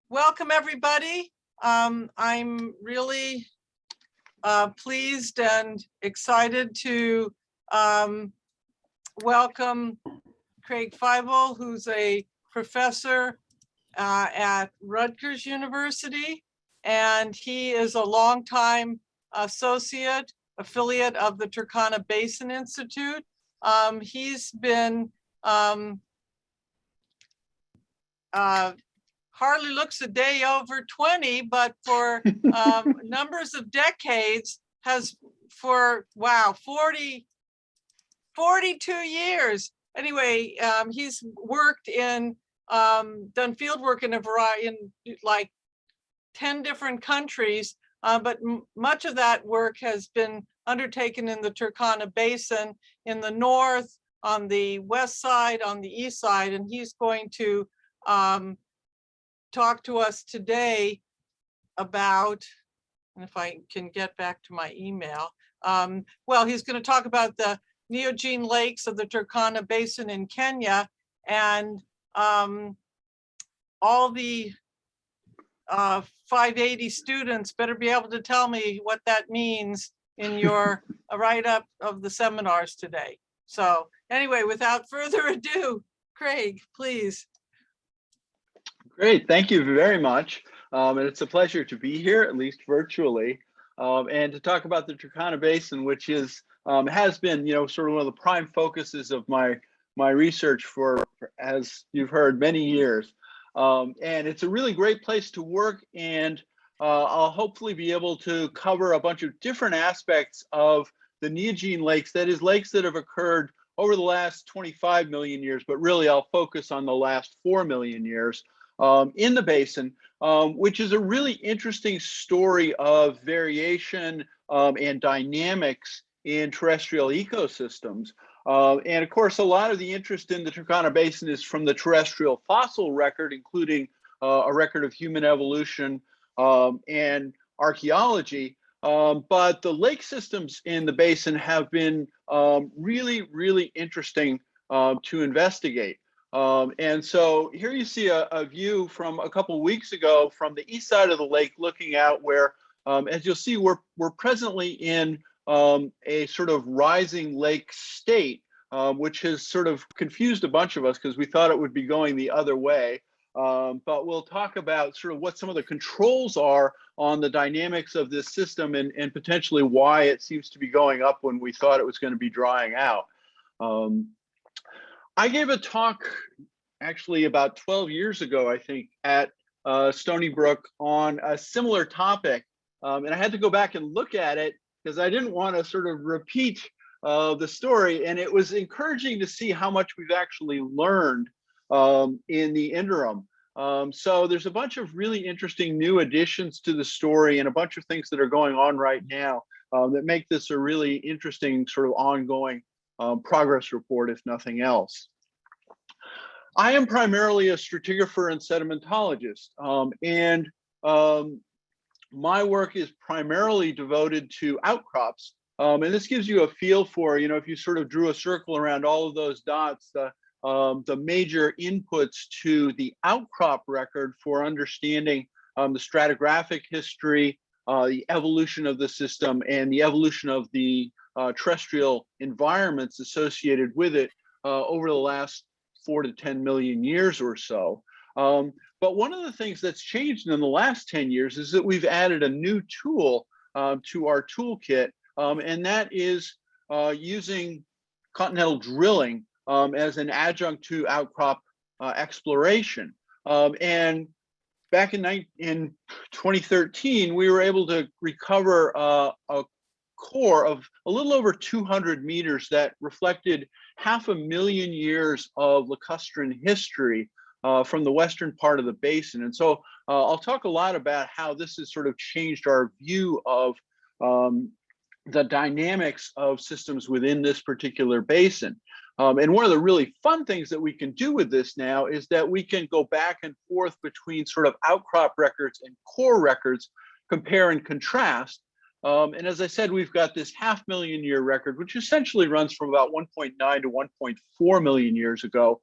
Welcome, everybody. I'm really pleased and excited to welcome Craig Feibel, who's a professor at Rutgers University, and he is a longtime affiliate of the Turkana Basin Institute. He's been hardly looks a day over 20, but for numbers of decades has for, wow, 42 years. Anyway, he's worked in, done field work in a variety, in like 10 different countries, but much of that work has been undertaken in the Turkana Basin in the north, on the west side, on the east side, and he's going to talk to us today about, and if I can get back to my email, well, he's going to talk about the Neogene Lakes of the Turkana Basin in Kenya, and all the 580 students better be able to tell me what that means in your write-up of the seminars today. So anyway, without further ado, Craig, please. Great, thank you very much. And it's a pleasure to be here, at least virtually, and to talk about the Turkana Basin, which is has been, sort of one of the prime focuses of my research for, as you've heard, many years. And it's a really great place to work, and I'll hopefully be able to cover a bunch of different aspects of the Neogene Lakes, that is, lakes that have occurred over the last 25 million years, but really I'll focus on the last 4 million years. In the basin, which is a really interesting story of variation and dynamics in terrestrial ecosystems. And of course, a lot of the interest in the Turkana Basin is from the terrestrial fossil record, including a record of human evolution and archaeology. But the lake systems in the basin have been really, really interesting to investigate. And so here you see a view from a couple weeks ago from the east side of the lake, looking out where, as you'll see, we're presently in a sort of rising lake state, which has sort of confused a bunch of us because we thought it would be going the other way. But we'll talk about sort of what some of the controls are on the dynamics of this system, and potentially why it seems to be going up when we thought it was going to be drying out. I gave a talk actually about 12 years ago, I think, at Stony Brook on a similar topic. And I had to go back and look at it because I didn't want to sort of repeat the story. And it was encouraging to see how much we've actually learned in the interim. So there's a bunch of really interesting new additions to the story and a bunch of things that are going on right now that make this a really interesting sort of ongoing progress report, if nothing else. I am primarily a stratigrapher and sedimentologist, and my work is primarily devoted to outcrops. And this gives you a feel for, if you sort of drew a circle around all of those dots, the major inputs to the outcrop record for understanding the stratigraphic history, the evolution of the system, and the evolution of the terrestrial environments associated with it over the last 4 to 10 million years or so. But one of the things that's changed in the last 10 years is that we've added a new tool to our toolkit, and that is using continental drilling as an adjunct to outcrop exploration. And back in 2013, we were able to recover a core of a little over 200 meters that reflected 500,000 years of lacustrine history from the western part of the basin. And so I'll talk a lot about how this has sort of changed our view of the dynamics of systems within this particular basin. And one of the really fun things that we can do with this now is that we can go back and forth between sort of outcrop records and core records, compare and contrast. And as I said, we've got this 500,000 year record, which essentially runs from about 1.9 to 1.4 million years ago.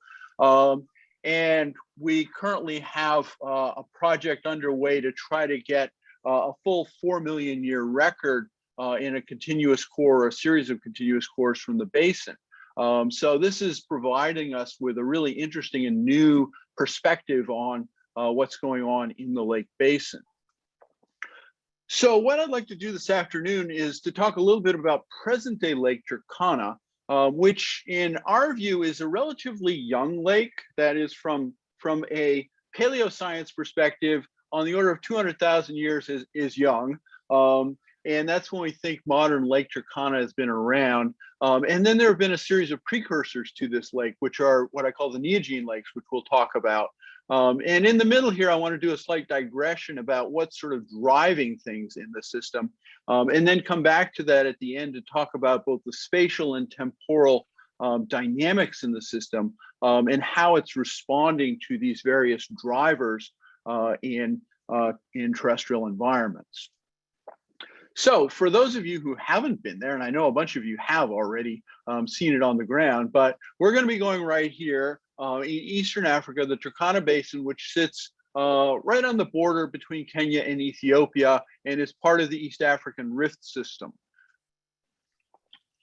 And we currently have a project underway to try to get a full 4 million year record in a continuous core, or a series of continuous cores from the basin. So this is providing us with a really interesting and new perspective on what's going on in the lake basin. So what I'd like to do this afternoon is to talk a little bit about present day Lake Turkana, which in our view is a relatively young lake that is from a paleoscience perspective on the order of 200,000 years is young. And that's when we think modern Lake Turkana has been around. And then there have been a series of precursors to this lake, which are what I call the Neogene Lakes, which we'll talk about. And in the middle here, I want to do a slight digression about what's sort of driving things in the system, and then come back to that at the end to talk about both the spatial and temporal dynamics in the system, and how it's responding to these various drivers in terrestrial environments. So for those of you who haven't been there, and I know a bunch of you have already seen it on the ground, but we're going to be going right here in Eastern Africa, the Turkana Basin, which sits right on the border between Kenya and Ethiopia and is part of the East African Rift System.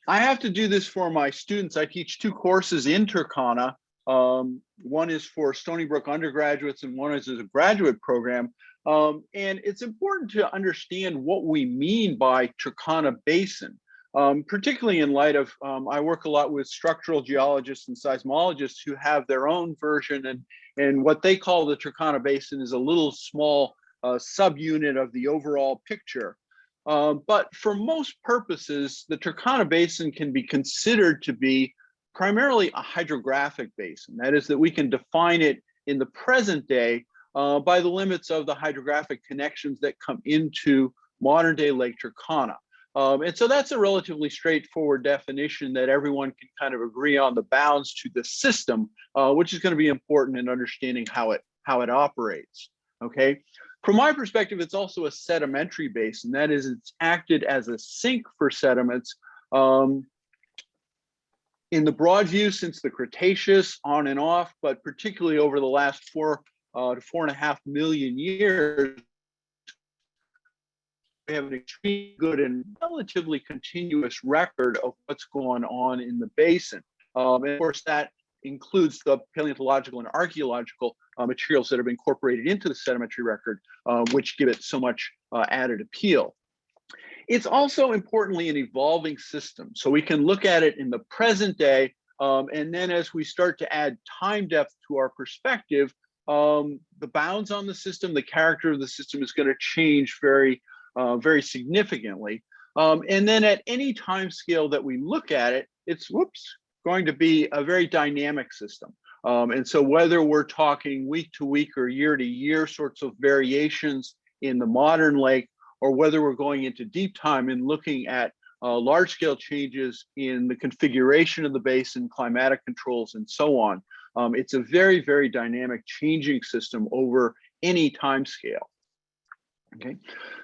I have to do this for my students. I teach 2 courses in Turkana. One is for Stony Brook undergraduates and one is a graduate program. And it's important to understand what we mean by Turkana Basin, particularly in light of, I work a lot with structural geologists and seismologists who have their own version, and what they call the Turkana Basin is a little small subunit of the overall picture. But for most purposes, the Turkana Basin can be considered to be primarily a hydrographic basin. That is, that we can define it in the present day by the limits of the hydrographic connections that come into modern day Lake Turkana. And so that's a relatively straightforward definition that everyone can kind of agree on the bounds to the system, which is going to be important in understanding how it operates. Okay. From my perspective, it's also a sedimentary basin. That is, it's acted as a sink for sediments in the broad view since the Cretaceous on and off, but particularly over the last 4 to 4.5 million years, we have an extremely good and relatively continuous record of what's going on in the basin. And of course, that includes the paleontological and archaeological materials that have been incorporated into the sedimentary record, which give it so much added appeal. It's also importantly an evolving system. So we can look at it in the present day, and then as we start to add time depth to our perspective, the bounds on the system, the character of the system is going to change very significantly. And then at any time scale that we look at it, it's going to be a very dynamic system. And so whether we're talking week to week or year to year sorts of variations in the modern lake, or whether we're going into deep time and looking at large scale changes in the configuration of the basin, climatic controls, and so on, it's a very, very dynamic changing system over any time scale. Okay,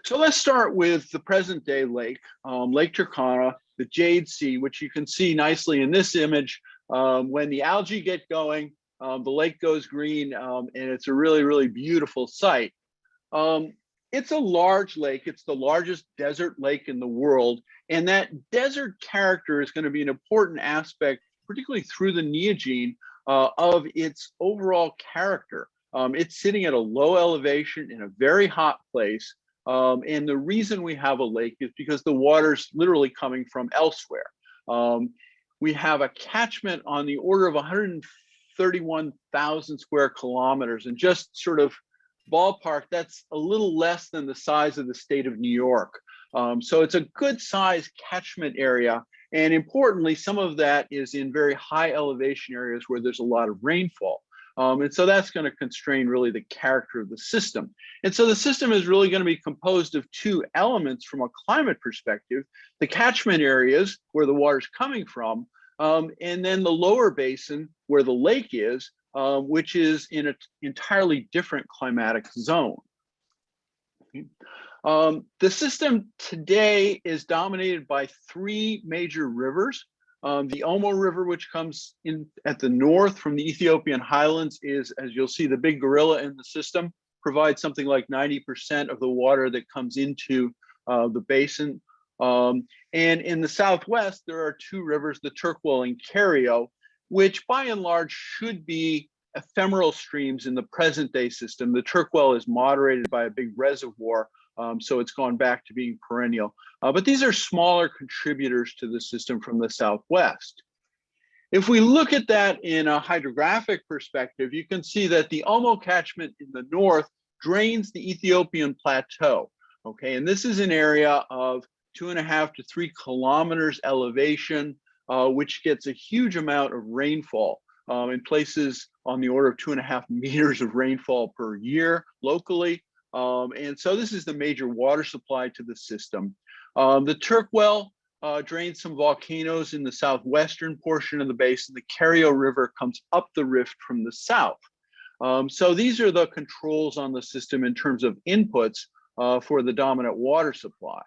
so let's start with the present day lake, Lake Turkana, the Jade Sea, which you can see nicely in this image. When the algae get going, the lake goes green, and it's a really, really beautiful sight. It's a large lake. It's the largest desert lake in the world. And that desert character is going to be an important aspect, particularly through the Neogene, of its overall character. It's sitting at a low elevation in a very hot place. And the reason we have a lake is because the water's literally coming from elsewhere. We have a catchment on the order of 131,000 square kilometers, and just sort of ballpark, that's a little less than the size of the state of New York. So it's a good size catchment area. And importantly, some of that is in very high elevation areas where there's a lot of rainfall. And so that's going to constrain really the character of the system. And so the system is really going to be composed of 2 elements from a climate perspective: the catchment areas where the water's coming from, and then the lower basin where the lake is, which is in an entirely different climatic zone. The system today is dominated by 3 major rivers. The Omo River, which comes in at the north from the Ethiopian highlands, is, as you'll see, the big gorilla in the system, provides something like 90% of the water that comes into the basin. And in the southwest, there are two rivers, the Turquoise and Kerio, which by and large should be ephemeral streams in the present day system. The Turquoise is moderated by a big reservoir, so it's gone back to being perennial. But these are smaller contributors to the system from the southwest. If we look at that in a hydrographic perspective, you can see that the Omo catchment in the north drains the Ethiopian plateau. Okay, and this is an area of 2.5 to 3 kilometers elevation, which gets a huge amount of rainfall. In places on the order of 2.5 meters of rainfall per year locally. And so this is the major water supply to the system. The Turquoise drains some volcanoes in the southwestern portion of the basin. The Kerio River comes up the rift from the south. So these are the controls on the system in terms of inputs for the dominant water supply.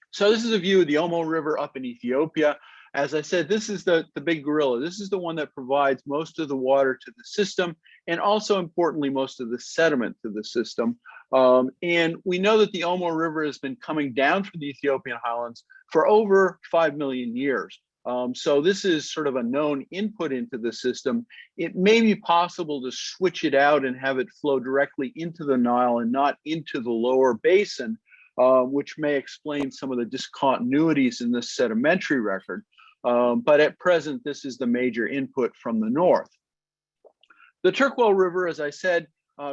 So this is a view of the Omo River up in Ethiopia. As I said, this is the big gorilla. This is the one that provides most of the water to the system, and also importantly, most of the sediment to the system. And we know that the Omo River has been coming down from the Ethiopian highlands for over 5 million years. So this is sort of a known input into the system. It may be possible to switch it out and have it flow directly into the Nile and not into the lower basin, which may explain some of the discontinuities in this sedimentary record. But at present, this is the major input from the north. The Turquoise River, as I said,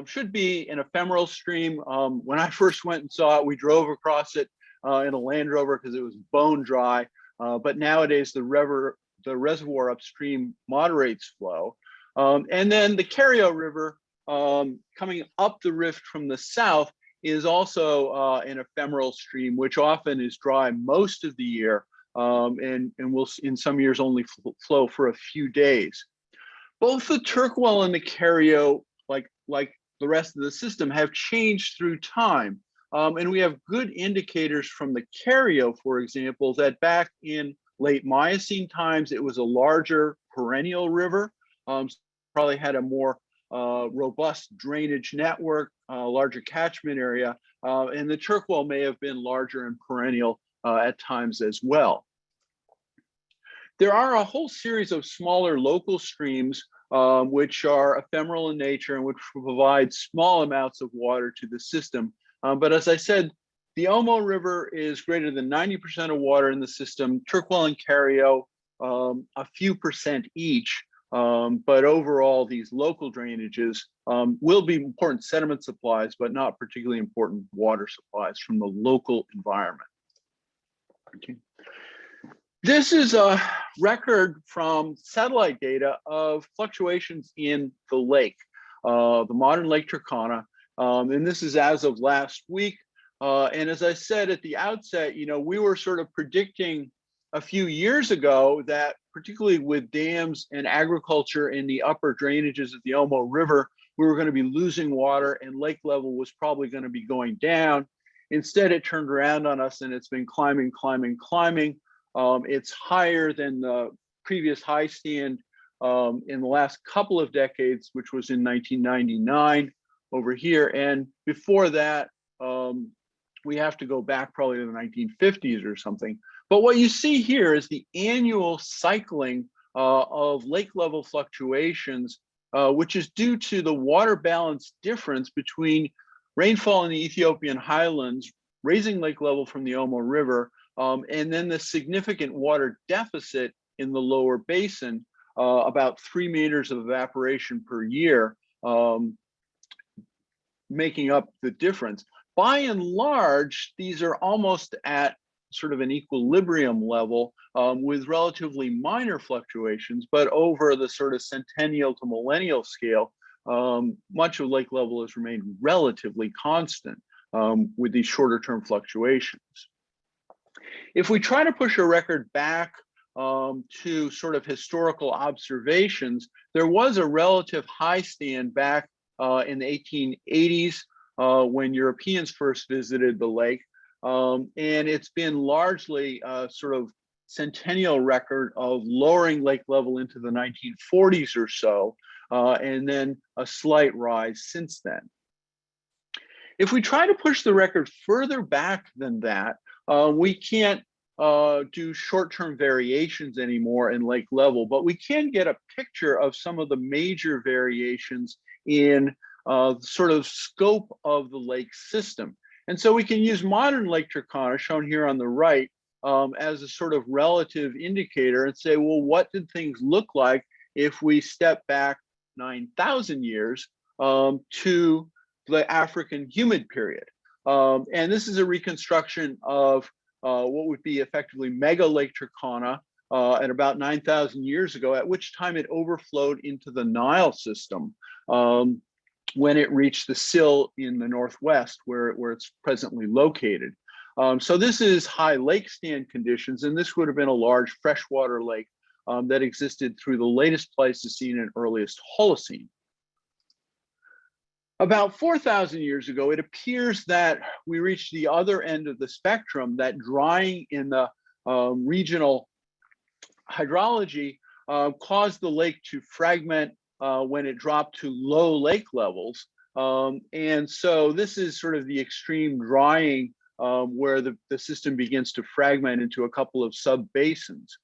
should be an ephemeral stream. When I first went and saw it, we drove across it in a Land Rover because it was bone dry. But nowadays, the reservoir upstream moderates flow. And then the Kerio River, coming up the rift from the south, is also an ephemeral stream, which often is dry most of the year. And will in some years only flow for a few days. Both the Turquoise and the Kerio, like the rest of the system, have changed through time. And we have good indicators from the Kerio, for example, that back in late Miocene times, it was a larger perennial river, probably had a more robust drainage network, larger catchment area, and the Turquoise may have been larger and perennial at times as well. There are a whole series of smaller local streams which are ephemeral in nature and which provide small amounts of water to the system. But as I said, the Omo River is greater than 90% of water in the system, Turquoise and Kerio, a few percent each. But overall, these local drainages will be important sediment supplies, but not particularly important water supplies from the local environment. Okay. This is a record from satellite data of fluctuations in the lake, the modern Lake Turkana. And this is as of last week. And as I said at the outset, we were sort of predicting a few years ago that particularly with dams and agriculture in the upper drainages of the Omo River, we were going to be losing water and lake level was probably going to be going down. Instead, it turned around on us and it's been climbing, climbing, climbing. It's higher than the previous high stand in the last couple of decades, which was in 1999 over here. And before that, we have to go back probably to the 1950s or something. But what you see here is the annual cycling of lake level fluctuations, which is due to the water balance difference between rainfall in the Ethiopian highlands, raising lake level from the Omo River, and then the significant water deficit in the lower basin, about 3 meters of evaporation per year, making up the difference. By and large, these are almost at sort of an equilibrium level with relatively minor fluctuations, but over the sort of centennial to millennial scale, much of lake level has remained relatively constant with these shorter term fluctuations. If we try to push a record back to sort of historical observations, there was a relative high stand back in the 1880s when Europeans first visited the lake. And it's been largely sort of centennial record of lowering lake level into the 1940s or so, and then a slight rise since then. If we try to push the record further back than that, we can't do short-term variations anymore in lake level, but we can get a picture of some of the major variations in sort of scope of the lake system. And so we can use modern Lake Turkana, shown here on the right, as a sort of relative indicator and say, well, what did things look like if we step back 9,000 years to the African humid period? And this is a reconstruction of what would be effectively mega Lake Turkana at about 9,000 years ago, at which time it overflowed into the Nile system when it reached the sill in the northwest, where it's presently located. So this is high lake stand conditions, and this would have been a large freshwater lake that existed through the latest Pleistocene and earliest Holocene. About 4,000 years ago, it appears that we reached the other end of the spectrum, that drying in the regional hydrology caused the lake to fragment when it dropped to low lake levels. And so this is sort of the extreme drying where the system begins to fragment into a couple of sub-basins.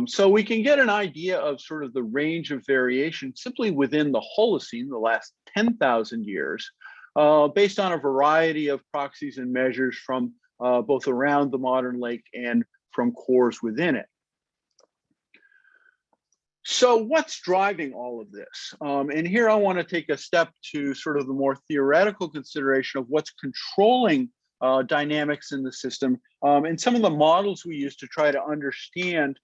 So we can get an idea of sort of the range of variation simply within the Holocene, the last 10,000 years, based on a variety of proxies and measures from both around the modern lake and from cores within it. So what's driving all of this? And here I want to take a step to sort of the more theoretical consideration of what's controlling dynamics in the system, and some of the models we use to try to understand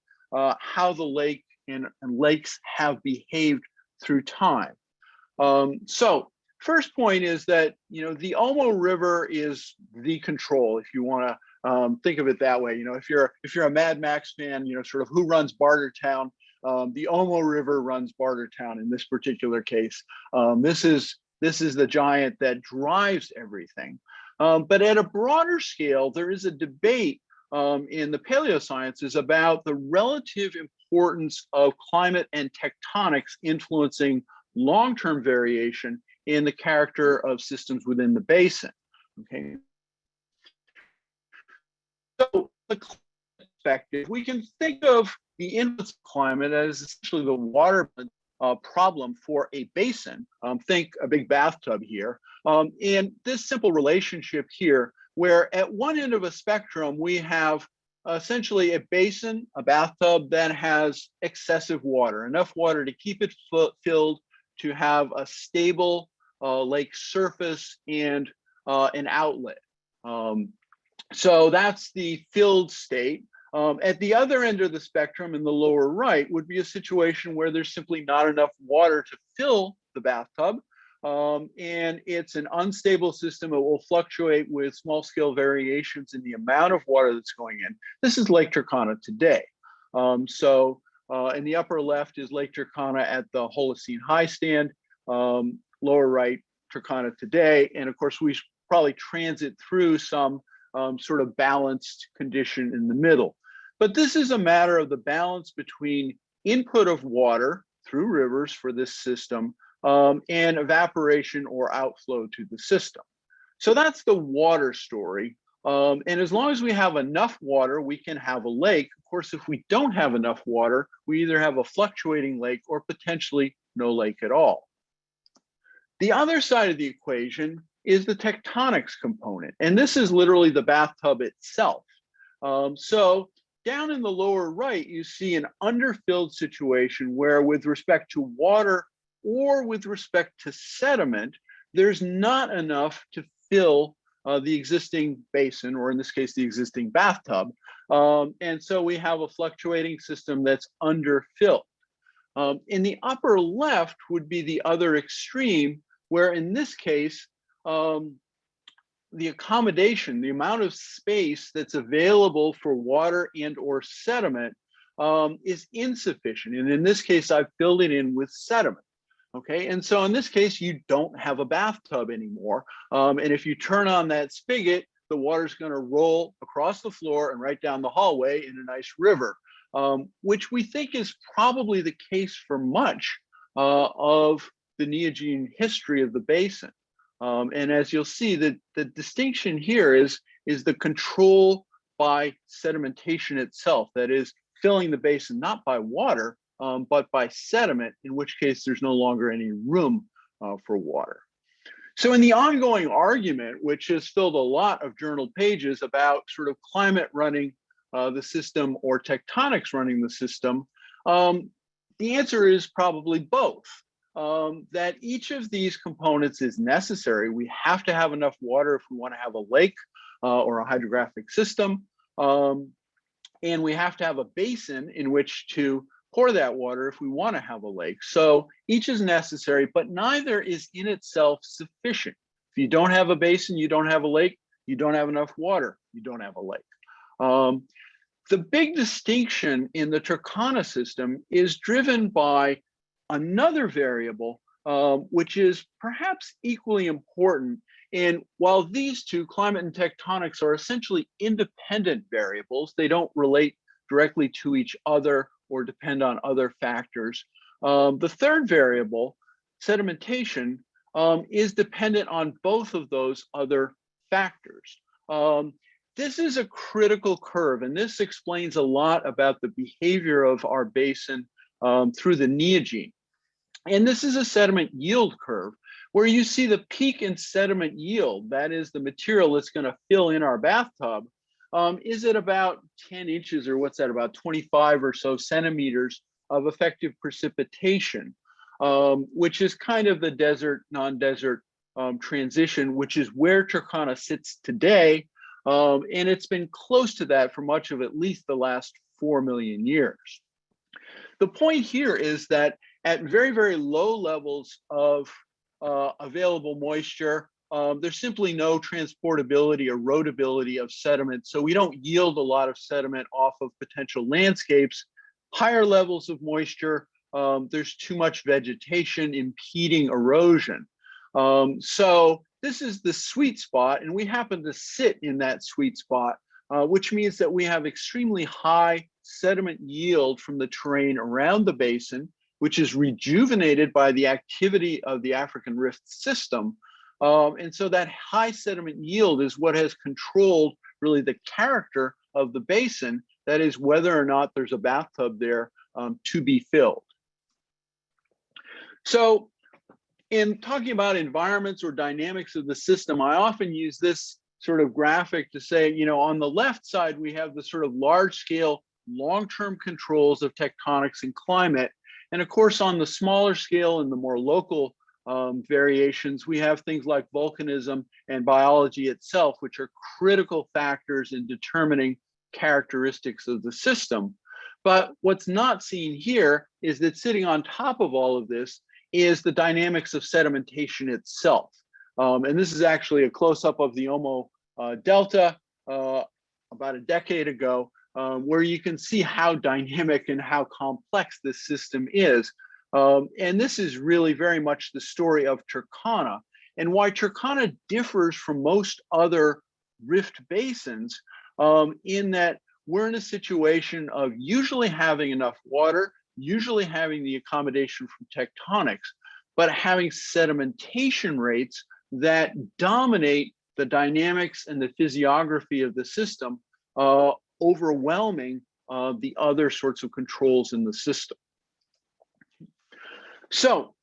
how the lake and lakes have behaved through time. So first point is that, you know, the Omo River is the control, if you want to think of it that way. You know, if you're a Mad Max fan, you know, sort of who runs Bartertown. The Omo River runs Bartertown in this particular case. This is the giant that drives everything. But at a broader scale, there is a debate in the paleosciences about the relative importance of climate and tectonics influencing long-term variation in the character of systems within the basin. Okay. So the perspective, we can think of the influence of climate as essentially the water problem for a basin. Think a big bathtub here. And this simple relationship here, where at one end of a spectrum, we have essentially a basin, a bathtub that has excessive water, enough water to keep it filled, to have a stable lake surface and an outlet. So that's the filled state. At the other end of the spectrum, in the lower right, would be a situation where there's simply not enough water to fill the bathtub. And it's an unstable system. It will fluctuate with small scale variations in the amount of water that's going in. This is Lake Turkana today. So in the upper left is Lake Turkana at the Holocene high stand, lower right, Turkana today. And of course, we should probably transit through some sort of balanced condition in the middle. But this is a matter of the balance between input of water through rivers for this system and evaporation or outflow to the system. So that's the water story. And as long as we have enough water, we can have a lake. Of course, if we don't have enough water, we either have a fluctuating lake or potentially no lake at all. The other side of the equation is the tectonics component. And this is literally the bathtub itself. So down in the lower right, you see an underfilled situation where with respect to water or with respect to sediment, there's not enough to fill the existing basin, or in this case, the existing bathtub. And so we have a fluctuating system that's underfilled. In the upper left would be the other extreme, where in this case, the accommodation, the amount of space that's available for water and or sediment is insufficient. And in this case, I've filled it in with sediment. Okay, and so in this case, you don't have a bathtub anymore. And if you turn on that spigot, the water's going to roll across the floor and right down the hallway in a nice river, which we think is probably the case for much of the Neogene history of the basin. And as you'll see, the distinction here is the control by sedimentation itself, that is filling the basin not by water, but by sediment, in which case there's no longer any room for water. So in the ongoing argument, which has filled a lot of journal pages about sort of climate running the system or tectonics running the system, the answer is probably both. That each of these components is necessary. We have to have enough water if we want to have a lake or a hydrographic system. And we have to have a basin in which to pour that water if we want to have a lake. So each is necessary, but neither is in itself sufficient. If you don't have a basin, you don't have a lake. You don't have enough water, you don't have a lake. The big distinction in the Turkana system is driven by another variable, which is perhaps equally important. And while these two, climate and tectonics, are essentially independent variables, they don't relate directly to each other or depend on other factors. The third variable, sedimentation, is dependent on both of those other factors. This is a critical curve, and this explains a lot about the behavior of our basin through the Neogene. And this is a sediment yield curve where you see the peak in sediment yield, that is the material that's going to fill in our bathtub, is at about 10 inches, or what's that, about 25 or so centimeters of effective precipitation, which is kind of the desert, non-desert transition, which is where Turkana sits today. And it's been close to that for much of at least the last 4 million years. The point here is that at very, very low levels of available moisture, there's simply no transportability or erodibility of sediment. So we don't yield a lot of sediment off of potential landscapes. Higher levels of moisture, there's too much vegetation impeding erosion. So this is the sweet spot, and we happen to sit in that sweet spot, which means that we have extremely high sediment yield from the terrain around the basin, which is rejuvenated by the activity of the African Rift system. And so that high sediment yield is what has controlled really the character of the basin, that is whether or not there's a bathtub there to be filled. So in talking about environments or dynamics of the system, I often use this sort of graphic to say, you know, on the left side, we have the sort of large scale, long-term controls of tectonics and climate. And of course, on the smaller scale and the more local variations, we have things like volcanism and biology itself, which are critical factors in determining characteristics of the system. But what's not seen here is that sitting on top of all of this is the dynamics of sedimentation itself. And this is actually a close-up of the Omo Delta about a decade ago, where you can see how dynamic and how complex this system is. And this is really very much the story of Turkana, and why Turkana differs from most other rift basins in that we're in a situation of usually having enough water, usually having the accommodation from tectonics, but having sedimentation rates that dominate the dynamics and the physiography of the system, overwhelming the other sorts of controls in the system. So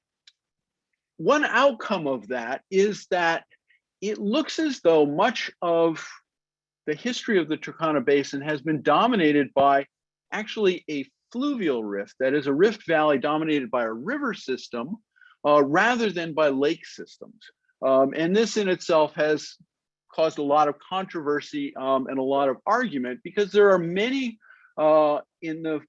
one outcome of that is that it looks as though much of the history of the Turkana Basin has been dominated by actually a fluvial rift, that is a rift valley dominated by a river system rather than by lake systems. And this in itself has caused a lot of controversy and a lot of argument, because there are many in the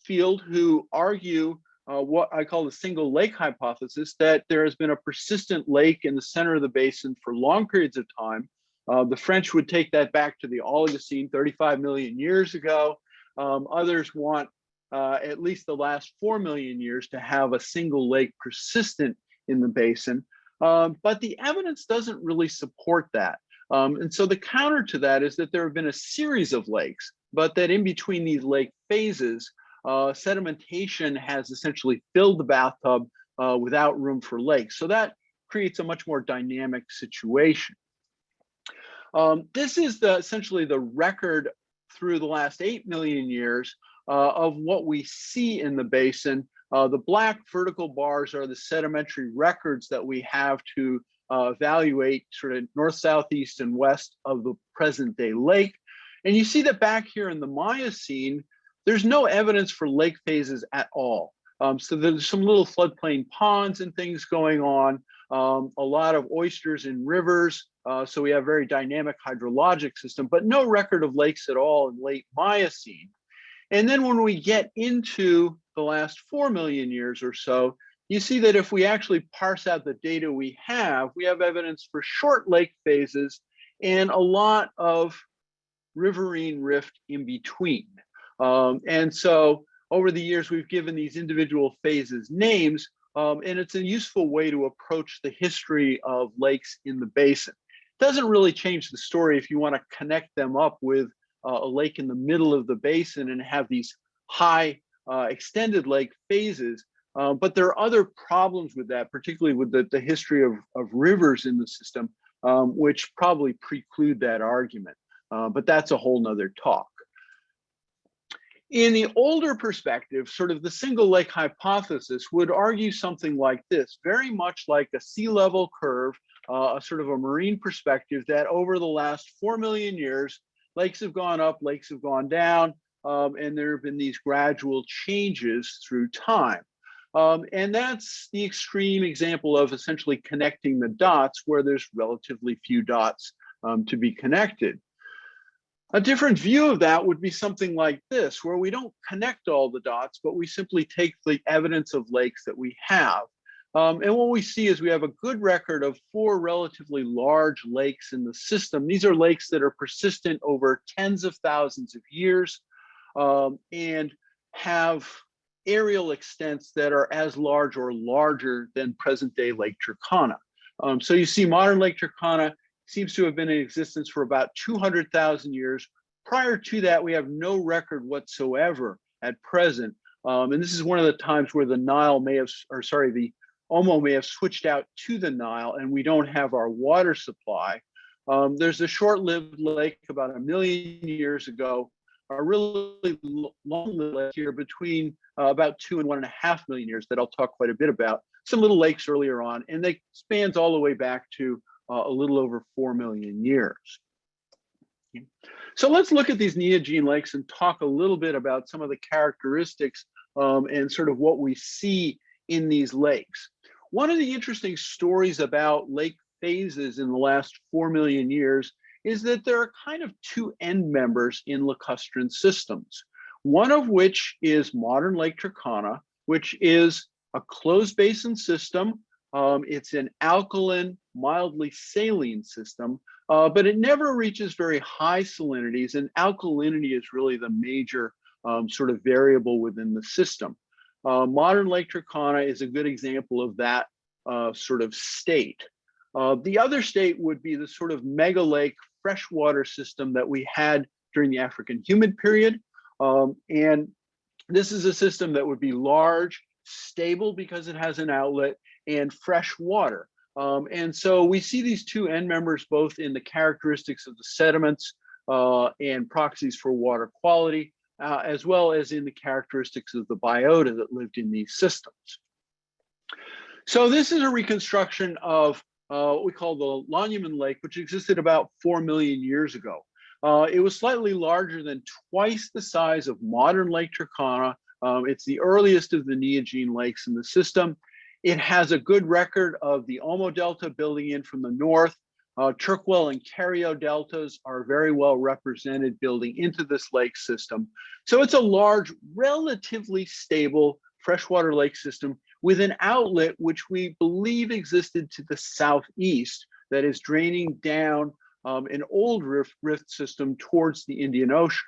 field who argue what I call the single lake hypothesis, that there has been a persistent lake in the center of the basin for long periods of time. The French would take that back to the Oligocene 35 million years ago. Others want at least the last 4 million years to have a single lake persistent in the basin. But the evidence doesn't really support that. And so the counter to that is that there have been a series of lakes, but that in between these lake phases, sedimentation has essentially filled the bathtub without room for lakes. So that creates a much more dynamic situation. This is essentially the record through the last 8 million years of what we see in the basin. The black vertical bars are the sedimentary records that we have to evaluate sort of north, south, east, and west of the present day lake. And you see that back here in the Miocene, there's no evidence for lake phases at all. So there's some little floodplain ponds and things going on, a lot of oysters in rivers. So we have very dynamic hydrologic system, but no record of lakes at all in late Miocene. And then when we get into the last 4 million years or so, you see that if we actually parse out the data we have evidence for short lake phases and a lot of riverine rift in between. And so over the years, we've given these individual phases names, and it's a useful way to approach the history of lakes in the basin. It doesn't really change the story if you want to connect them up with a lake in the middle of the basin and have these high extended lake phases. But there are other problems with that, particularly with the history of rivers in the system, which probably preclude that argument. But that's a whole nother talk. In the older perspective, sort of the single lake hypothesis would argue something like this, very much like a sea level curve, a sort of a marine perspective that over the last 4 million years, lakes have gone up, lakes have gone down, and there have been these gradual changes through time. And that's the extreme example of essentially connecting the dots where there's relatively few dots to be connected. A different view of that would be something like this, where we don't connect all the dots, but we simply take the evidence of lakes that we have. And what we see is we have a good record of 4 relatively large lakes in the system. These are lakes that are persistent over tens of thousands of years and have aerial extents that are as large or larger than present day Lake Turkana. So you see modern Lake Turkana seems to have been in existence for about 200,000 years. Prior to that, we have no record whatsoever at present. And this is one of the times where the Nile may have, or sorry, the Omo may have switched out to the Nile and we don't have our water supply. There's a short-lived lake about 1 million years ago, a really long lake here between about 2 and 1.5 million years that I'll talk quite a bit about. Some little lakes earlier on, and they spans all the way back to a little over 4 million years. So let's look at these Neogene lakes and talk a little bit about some of the characteristics and sort of what we see in these lakes. One of the interesting stories about lake phases in the last 4 million years is that there are kind of 2 end members in lacustrine systems. One of which is modern Lake Turkana, which is a closed basin system. It's an alkaline, mildly saline system, but it never reaches very high salinities, and alkalinity is really the major sort of variable within the system. Modern Lake Turkana is a good example of that sort of state. The other state would be the sort of mega lake freshwater system that we had during the African humid period. And this is a system that would be large, stable because it has an outlet, and fresh water. And so we see these 2 end members both in the characteristics of the sediments and proxies for water quality, as well as in the characteristics of the biota that lived in these systems. So this is a reconstruction of what we call the Monument Lake, which existed about 4 million years ago. It was slightly larger than twice the size of modern Lake Turkana. It's the earliest of the Neogene lakes in the system. It has a good record of the Omo Delta building in from the north. Turquoise and Kerio deltas are very well represented building into this lake system. So it's a large, relatively stable freshwater lake system with an outlet which we believe existed to the southeast that is draining down an old rift system towards the Indian Ocean.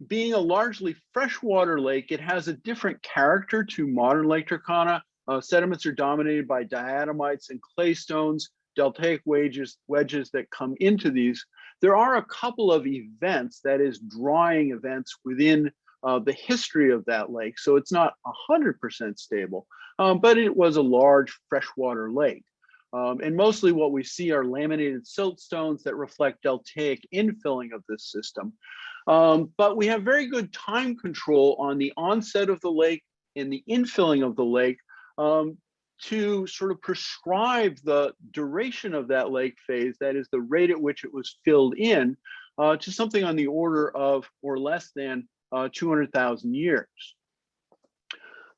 Being a largely freshwater lake, it has a different character to modern Lake Turkana. Sediments are dominated by diatomites and claystones. deltaic wedges that come into these, there are a couple of events, that is drying events within the history of that lake. So it's not 100% stable, but it was a large freshwater lake. And mostly what we see are laminated siltstones that reflect deltaic infilling of this system. But we have very good time control on the onset of the lake and the infilling of the lake to sort of prescribe the duration of that lake phase, that is the rate at which it was filled in, to something on the order of or less than 200,000 years.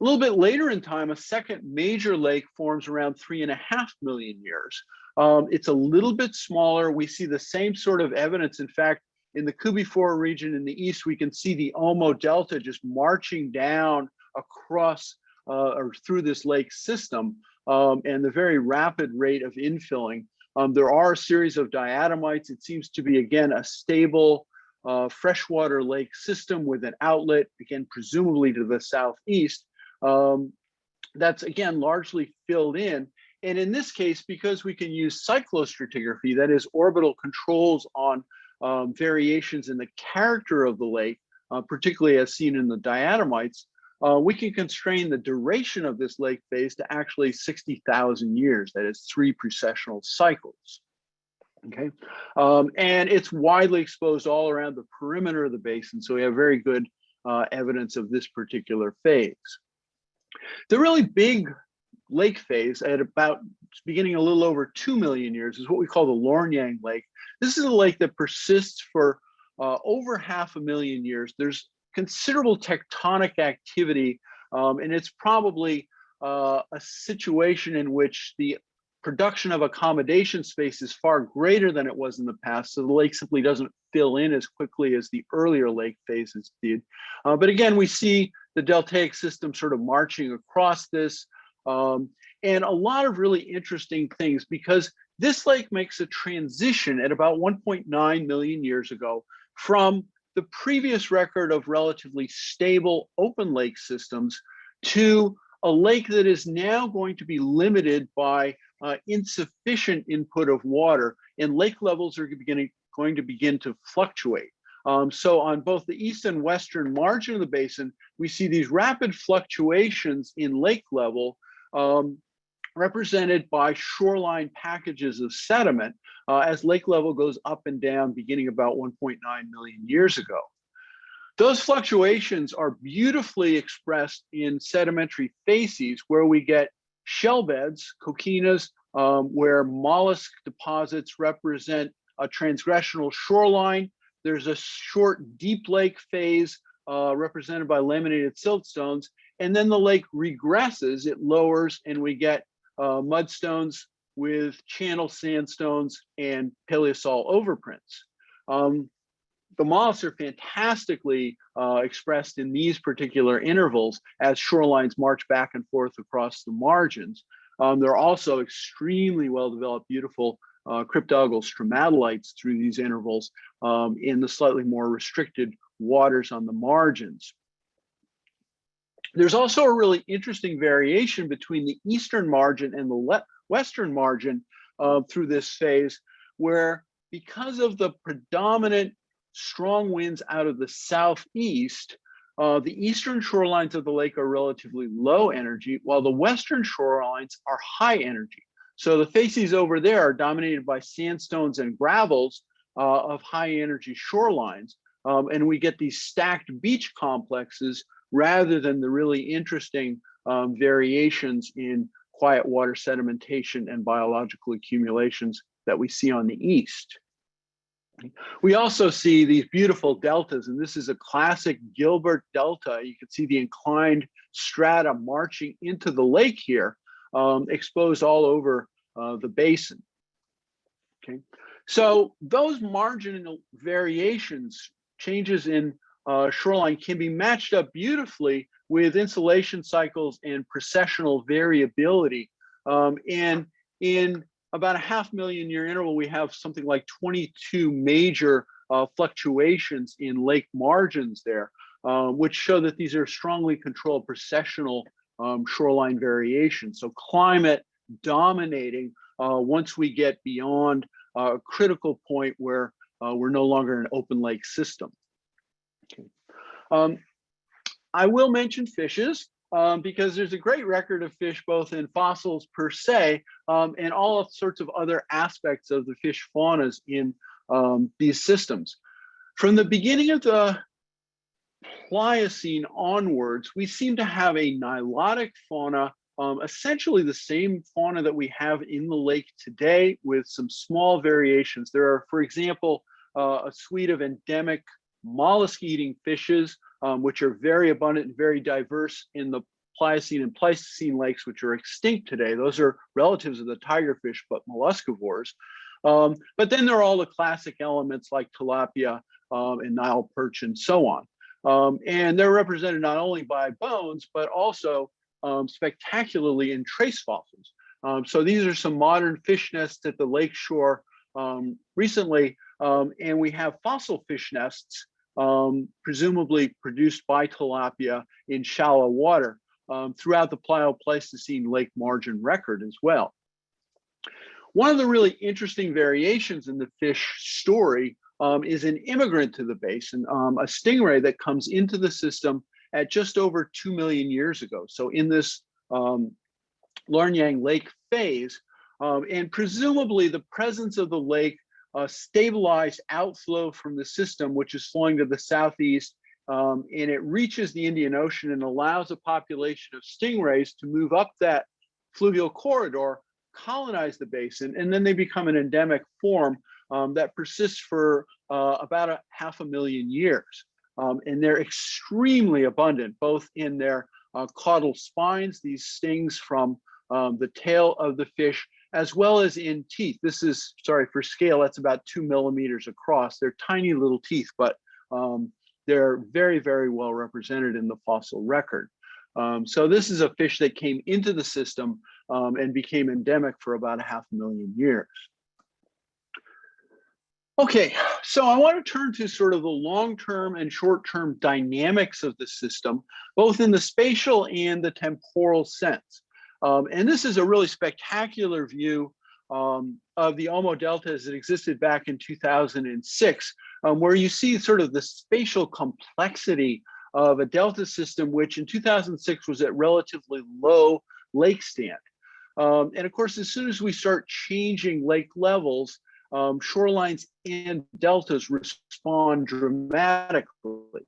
A little bit later in time, a second major lake forms around 3.5 million years. It's a little bit smaller. We see the same sort of evidence. In fact, in the Kubi-4 region in the east, we can see the Omo Delta just marching down across or through this lake system, and the very rapid rate of infilling. There are a series of diatomites. It seems to be, again, a stable freshwater lake system with an outlet, again, presumably to the southeast. That's, again, largely filled in. And in this case, because we can use cyclostratigraphy, that is orbital controls on variations in the character of the lake, particularly as seen in the diatomites, we can constrain the duration of this lake phase to actually 60,000 years. That is 3 precessional cycles. Okay, and it's widely exposed all around the perimeter of the basin, so we have very good evidence of this particular phase. The really big lake phase at about beginning a little over 2 million years is what we call the Lornyang Lake. This is a lake that persists for over 500,000 years. There's considerable tectonic activity, and it's probably a situation in which the production of accommodation space is far greater than it was in the past, so the lake simply doesn't fill in as quickly as the earlier lake phases did. But again, we see the deltaic system sort of marching across this, and a lot of really interesting things, because this lake makes a transition at about 1.9 million years ago from the previous record of relatively stable open lake systems to a lake that is now going to be limited by insufficient input of water, and lake levels are going to begin to fluctuate. So on both the east and western margin of the basin, we see these rapid fluctuations in lake level, represented by shoreline packages of sediment as lake level goes up and down beginning about 1.9 million years ago. Those fluctuations are beautifully expressed in sedimentary facies, where we get shell beds, coquinas, where mollusk deposits represent a transgressional shoreline. There's a short deep lake phase represented by laminated siltstones, and then the lake regresses, it lowers, and we get mudstones with channel sandstones and paleosol overprints. The mollusks are fantastically expressed in these particular intervals as shorelines march back and forth across the margins. There are also extremely well-developed, beautiful cryptalgal stromatolites through these intervals in the slightly more restricted waters on the margins. There's also a really interesting variation between the eastern margin and the western margin through this phase, where because of the predominant strong winds out of the southeast, the eastern shorelines of the lake are relatively low energy, while the western shorelines are high energy. So the facies over there are dominated by sandstones and gravels of high energy shorelines, and we get these stacked beach complexes rather than the really interesting variations in quiet water sedimentation and biological accumulations that we see on the east. We also see these beautiful deltas, and this is a classic Gilbert Delta. You can see the inclined strata marching into the lake here, exposed all over the basin. Okay, so those marginal variations, changes in shoreline, can be matched up beautifully with insolation cycles and precessional variability. And in about a 500,000 year interval, we have something like 22 major fluctuations in lake margins there, which show that these are strongly controlled precessional shoreline variations. So climate dominating once we get beyond a critical point where we're no longer an open lake system. Okay. I will mention fishes because there's a great record of fish both in fossils per se and all sorts of other aspects of the fish faunas in these systems. From the beginning of the Pliocene onwards, we seem to have a nilotic fauna, essentially the same fauna that we have in the lake today with some small variations. There are, for example, a suite of endemic mollusk-eating fishes, which are very abundant and very diverse in the Pliocene and Pleistocene lakes, which are extinct today. Those are relatives of the tigerfish, but molluscivores. But then there are all the classic elements like tilapia and Nile perch and so on. And they're represented not only by bones, but also spectacularly in trace fossils. So these are some modern fish nests at the lake shore recently, and we have fossil fish nests, presumably produced by tilapia in shallow water throughout the Plio-Pleistocene lake margin record as well. One of the really interesting variations in the fish story is an immigrant to the basin, a stingray that comes into the system at just over 2 million years ago. So in this Lornyang Lake phase, and presumably the presence of the lake stabilized outflow from the system, which is flowing to the southeast, and it reaches the Indian Ocean and allows a population of stingrays to move up that fluvial corridor, colonize the basin, and then they become an endemic form that persists for about 500,000 years. And they're extremely abundant, both in their caudal spines, these stings from the tail of the fish, as well as in teeth. This is, sorry, for scale, that's about 2 millimeters across. They're tiny little teeth, but they're very, very well represented in the fossil record. So this is a fish that came into the system and became endemic for about 500,000 years. Okay, so I want to turn to sort of the long-term and short-term dynamics of the system, both in the spatial and the temporal sense. And this is a really spectacular view of the Omo Delta as it existed back in 2006, where you see sort of the spatial complexity of a delta system, which in 2006 was at relatively low lake stand. And of course, as soon as we start changing lake levels, shorelines and deltas respond dramatically.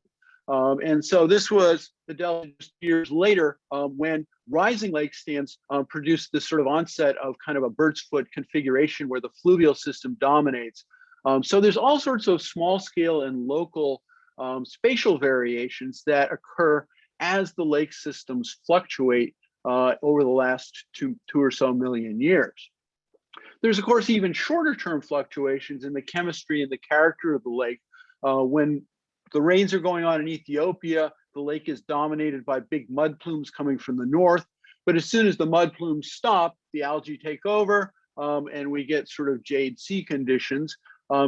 And so this was the delta years later when rising lake stands produced this sort of onset of kind of a bird's foot configuration where the fluvial system dominates. So there's all sorts of small scale and local spatial variations that occur as the lake systems fluctuate over the last two or so million years. There's, of course, even shorter term fluctuations in the chemistry and the character of the lake. When the rains are going on in Ethiopia, the lake is dominated by big mud plumes coming from the north. But as soon as the mud plumes stop, the algae take over and we get sort of Jade sea conditions.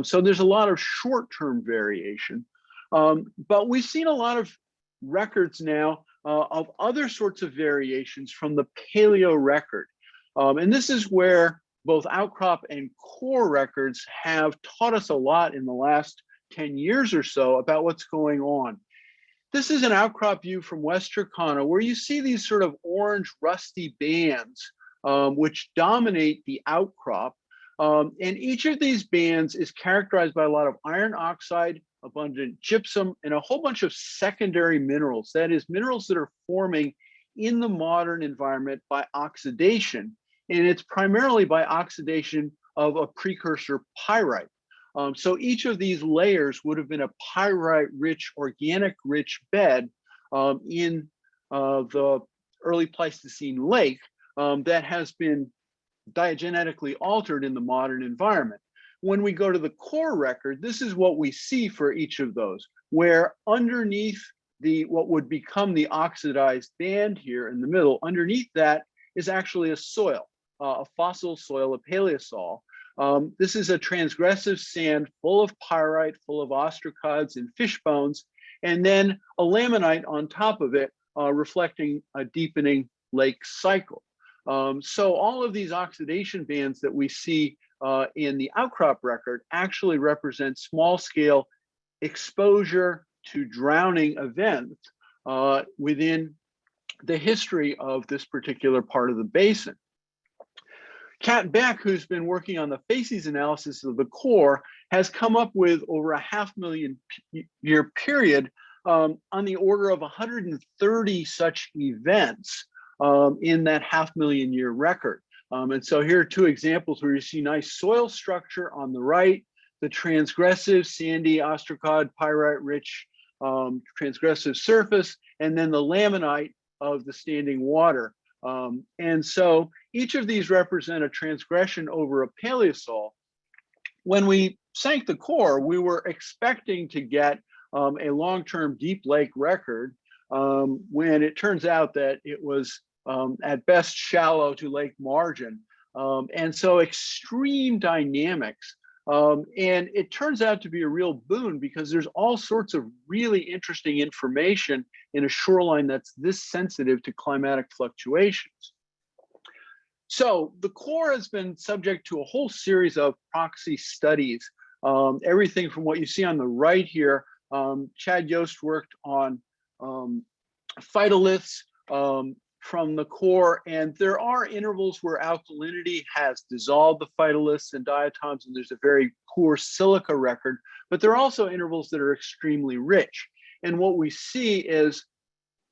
So there's a lot of short-term variation. But we've seen a lot of records now of other sorts of variations from the paleo record. And this is where both outcrop and core records have taught us a lot in the last 10 years or so about what's going on. This is an outcrop view from West Turkana where you see these sort of orange rusty bands which dominate the outcrop. And each of these bands is characterized by a lot of iron oxide, abundant gypsum, and a whole bunch of secondary minerals. That is, minerals that are forming in the modern environment by oxidation. And it's primarily by oxidation of a precursor pyrite. So each of these layers would have been a pyrite-rich, organic-rich bed in the early Pleistocene lake that has been diagenetically altered in the modern environment. When we go to the core record, this is what we see for each of those, where underneath what would become the oxidized band here in the middle, underneath that is actually a soil, a fossil soil, a paleosol. This is a transgressive sand full of pyrite, full of ostracods and fish bones, and then a laminite on top of it, reflecting a deepening lake cycle. So all of these oxidation bands that we see in the outcrop record actually represent small scale exposure to drowning events within the history of this particular part of the basin. Kat Beck, who's been working on the facies analysis of the core, has come up with over a 500,000-year period on the order of 130 such events in that 500,000-year record. And so here are two examples where you see nice soil structure on the right, the transgressive sandy ostracod pyrite rich transgressive surface, and then the laminite of the standing water. And so each of these represent a transgression over a paleosol. When we sank the core, we were expecting to get a long-term deep lake record when it turns out that it was at best shallow to lake margin. And so extreme dynamics. And it turns out to be a real boon because there's all sorts of really interesting information in a shoreline that's this sensitive to climatic fluctuations. So the core has been subject to a whole series of proxy studies. Everything from what you see on the right here, Chad Yost worked on phytoliths from the core, and there are intervals where alkalinity has dissolved the phytoliths and diatoms, and there's a very poor silica record, but there are also intervals that are extremely rich. And what we see is,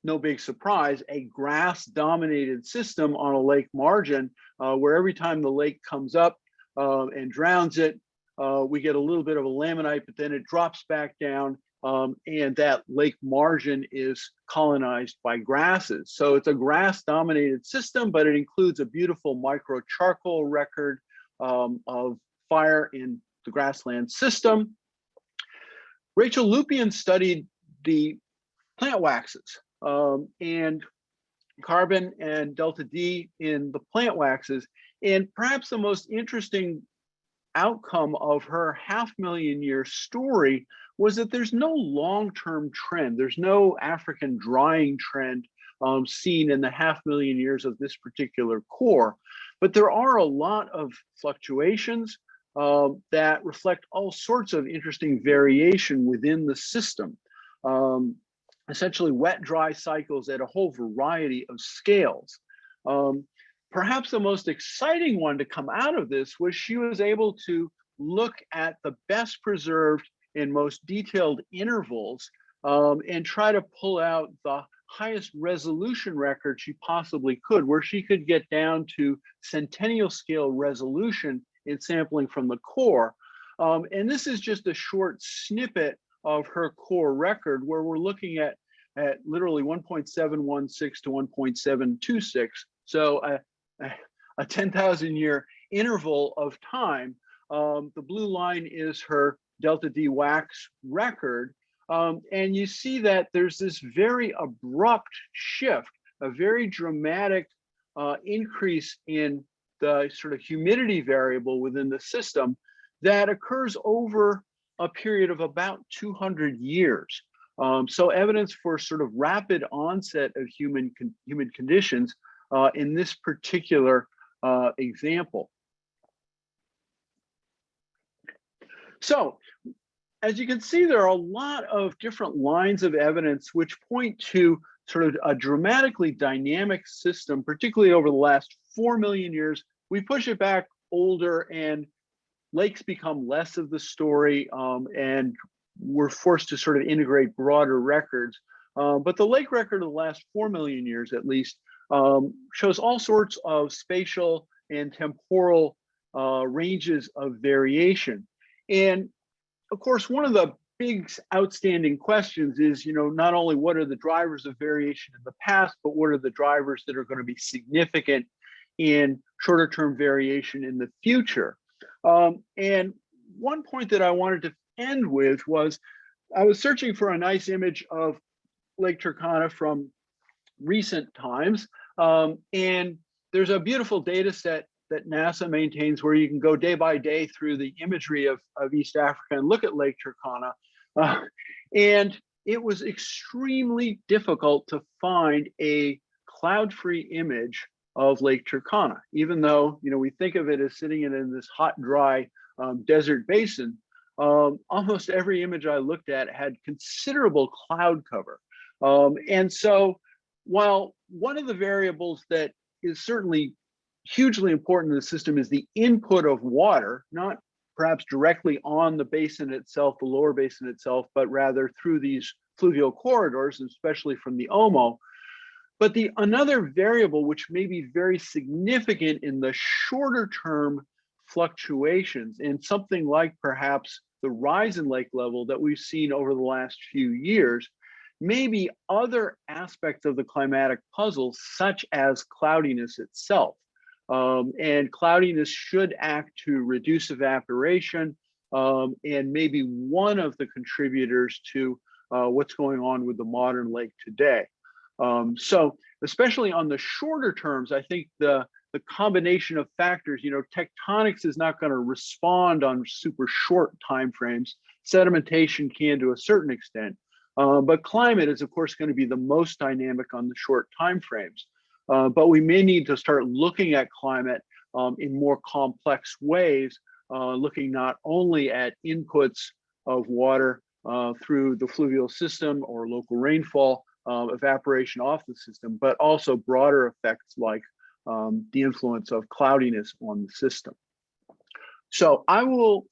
no big surprise, a grass-dominated system on a lake margin, where every time the lake comes up and drowns it, we get a little bit of a laminite, but then it drops back down, and that lake margin is colonized by grasses. So it's a grass-dominated system, but it includes a beautiful micro charcoal record of fire in the grassland system. Rachel Lupian studied the plant waxes and carbon and delta D in the plant waxes. And perhaps the most interesting outcome of her 500,000-year story was that there's no long-term trend. There's no African drying trend seen in the 500,000 years of this particular core, but there are a lot of fluctuations that reflect all sorts of interesting variation within the system. Essentially wet-dry cycles at a whole variety of scales. Perhaps the most exciting one to come out of this was she was able to look at the best preserved and most detailed intervals and try to pull out the highest resolution record she possibly could, where she could get down to centennial scale resolution in sampling from the core. And this is just a short snippet of her core record, where we're looking at literally 1.716 to 1.726. So a 10,000 year interval of time. The blue line is her delta D wax record. And you see that there's this very abrupt shift, a very dramatic increase in the sort of humidity variable within the system that occurs over a period of about 200 years. So evidence for sort of rapid onset of humid conditions in this particular example. So as you can see, there are a lot of different lines of evidence which point to sort of a dramatically dynamic system, particularly over the last 4 million years. We push it back older and lakes become less of the story, and we're forced to sort of integrate broader records. But the lake record of the last 4 million years, at least, shows all sorts of spatial and temporal ranges of variation. And of course, one of the big outstanding questions is, not only what are the drivers of variation in the past, but what are the drivers that are going to be significant in shorter term variation in the future? And one point that I wanted to end with was, I was searching for a nice image of Lake Turkana from recent times. And there's a beautiful data set that NASA maintains where you can go day by day through the imagery of East Africa and look at Lake Turkana. And it was extremely difficult to find a cloud-free image of Lake Turkana. Even though, we think of it as sitting in this hot, dry desert basin, almost every image I looked at had considerable cloud cover. And so while one of the variables that is certainly hugely important in the system is the input of water, not perhaps directly on the basin itself, the lower basin itself, but rather through these fluvial corridors, especially from the Omo. But another variable which may be very significant in the shorter term fluctuations in something like perhaps the rise in lake level that we've seen over the last few years, maybe other aspects of the climatic puzzle, such as cloudiness itself. And cloudiness should act to reduce evaporation, and maybe one of the contributors to what's going on with the modern lake today. So especially on the shorter terms, I think the combination of factors, tectonics is not going to respond on super short timeframes. Sedimentation can to a certain extent, but climate is of course going to be the most dynamic on the short timeframes. But we may need to start looking at climate in more complex ways, looking not only at inputs of water through the fluvial system or local rainfall, evaporation off the system, but also broader effects like the influence of cloudiness on the system. So I will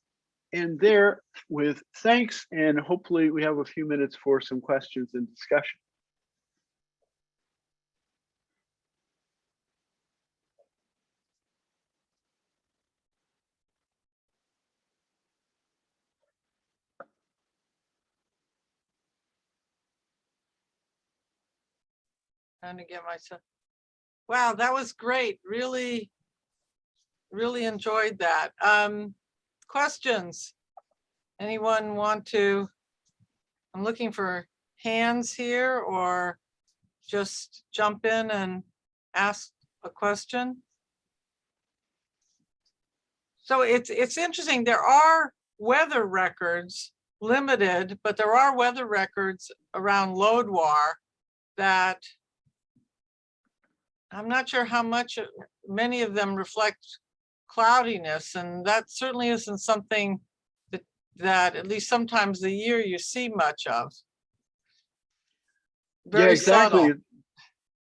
end there with thanks, and hopefully we have a few minutes for some questions and discussion. Trying to get myself. Wow, that was great. Really, really enjoyed that. Questions? Anyone want to? I'm looking for hands here, or just jump in and ask a question. So it's interesting. There are weather records, limited, but there are weather records around Lodwar that I'm not sure how much, many of them reflect cloudiness, and that certainly isn't something that at least sometimes the year you see much of. Very yeah, exactly. subtle.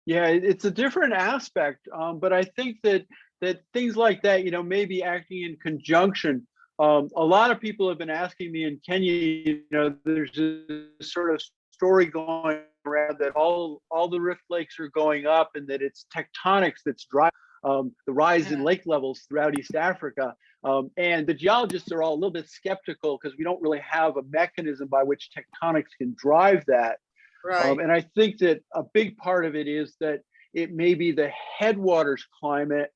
Yeah, it's a different aspect, but I think that things like that, maybe acting in conjunction. A lot of people have been asking me in Kenya, there's a sort of story going around that all the rift lakes are going up, and that it's tectonics that's driving the rise in lake levels throughout East Africa. And the geologists are all a little bit skeptical because we don't really have a mechanism by which tectonics can drive that. Right. And I think that a big part of it is that it may be the headwaters climate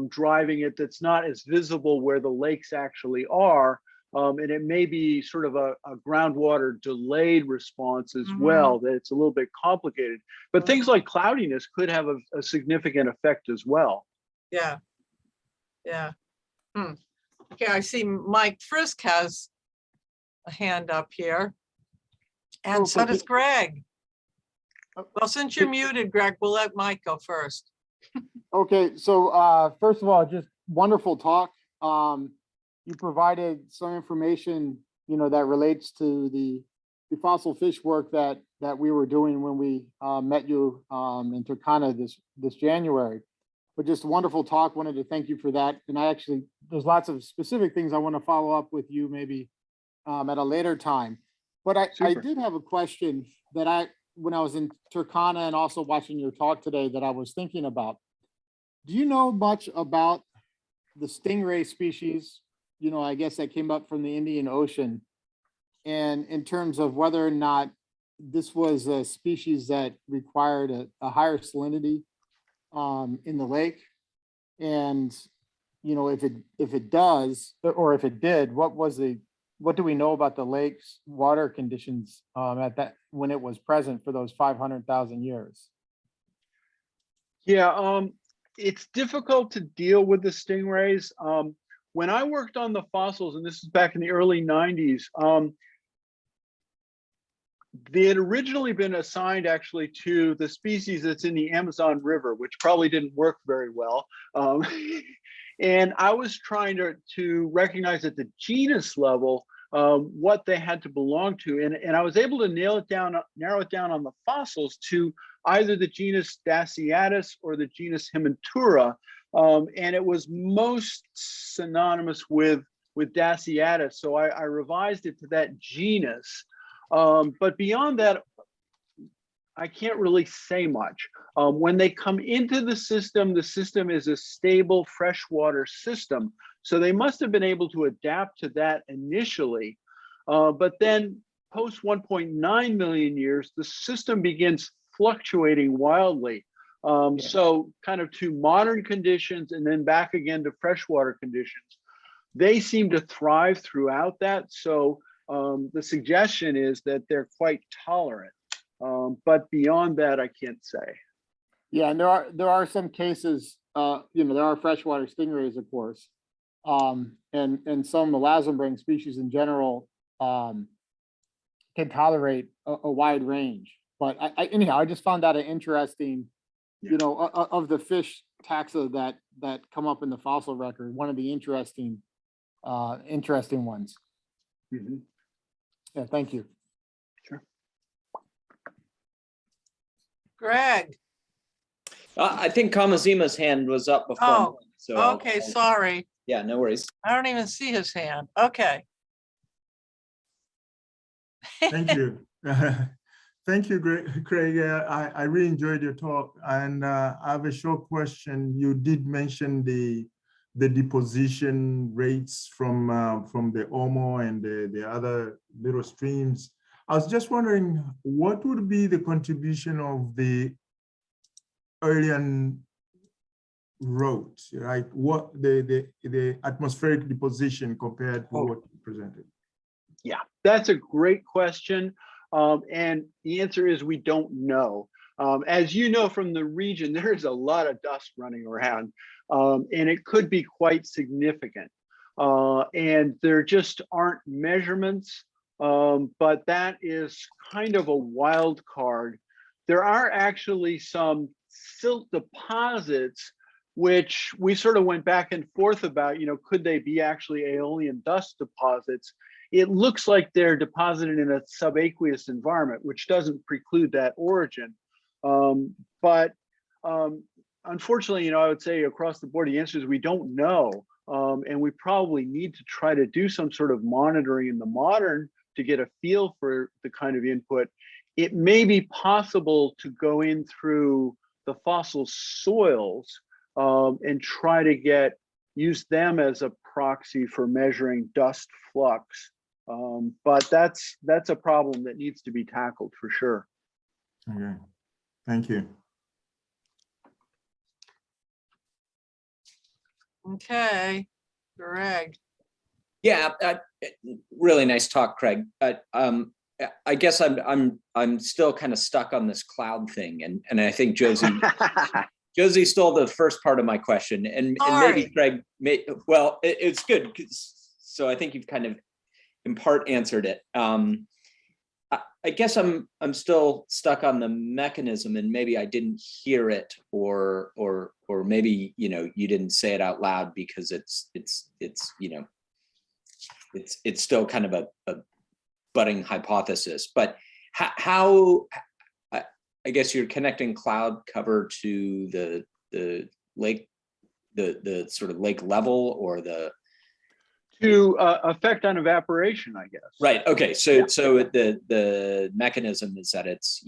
driving it that's not as visible where the lakes actually are. And it may be sort of a groundwater delayed response as well, that it's a little bit complicated. But things like cloudiness could have a significant effect as well. Yeah. Yeah. Okay, I see Mike Frisk has a hand up here. And so does Greg. Well, since you're muted, Greg, we'll let Mike go first. Okay, so first of all, just wonderful talk. You provided some information, that relates to the fossil fish work that we were doing when we met you in Turkana this January. But just a wonderful talk. Wanted to thank you for that. And there's lots of specific things I want to follow up with you maybe at a later time. But I did have a question that when I was in Turkana and also watching your talk today, that I was thinking about. Do you know much about the stingray species? I guess that came up from the Indian Ocean, and in terms of whether or not this was a species that required a higher salinity in the lake, and if it does, or if it did, what do we know about the lake's water conditions at that when it was present for those 500,000 years? Yeah, it's difficult to deal with the stingrays. When I worked on the fossils, and this is back in the early 90s, They had originally been assigned actually to the species that's in the Amazon River, which probably didn't work very well. And I was trying to recognize at the genus level what they had to belong to. And I was able to narrow it down on the fossils to either the genus Daciatus or the genus Hematuria. And it was most synonymous with Daciatus. So I revised it to that genus. But beyond that, I can't really say much. When they come into the system is a stable freshwater system. So they must have been able to adapt to that initially. But then post 1.9 million years, the system begins fluctuating wildly. So kind of to modern conditions and then back again to freshwater conditions. They seem to thrive throughout that. So the suggestion is that they're quite tolerant. But beyond that, I can't say. Yeah, and there are some cases, there are freshwater stingrays, of course, and some elasmobranch species in general can tolerate a wide range. But anyhow, I just found that an interesting, of the fish taxa that come up in the fossil record, one of the interesting ones. Mm-hmm. Yeah, thank you. Sure. Greg. I think Kamazima's hand was up before. Oh, mine, so okay, sorry. Yeah, no worries. I don't even see his hand. Okay. Thank you. Thank you, Craig. I really enjoyed your talk. And I have a short question. You did mention the deposition rates from the Omo and the other little streams. I was just wondering, what would be the contribution of the Aryan road, right? What the atmospheric deposition compared to what you presented? Yeah, that's a great question. And the answer is we don't know. As you know from the region, there's a lot of dust running around, and it could be quite significant. And there just aren't measurements, but that is kind of a wild card. There are actually some silt deposits, which we sort of went back and forth about, could they be actually aeolian dust deposits? It looks like they're deposited in a subaqueous environment, which doesn't preclude that origin. But unfortunately, I would say across the board, the answer is we don't know. And we probably need to try to do some sort of monitoring in the modern to get a feel for the kind of input. It may be possible to go in through the fossil soils and try to use them as a proxy for measuring dust flux. But that's a problem that needs to be tackled for sure. Okay, thank you. Okay, Greg. Yeah, really nice talk, Craig. I guess I'm still kind of stuck on this cloud thing, and I think Josie stole the first part of my question, and maybe Craig well, it's good, so I think you've kind of in part answered it. I guess I'm still stuck on the mechanism, and maybe I didn't hear it, or maybe you didn't say it out loud because it's still kind of a budding hypothesis. But how I guess you're connecting cloud cover to the lake, the sort of lake level, or to effect on evaporation, I guess. Right. Okay. So the mechanism is that it's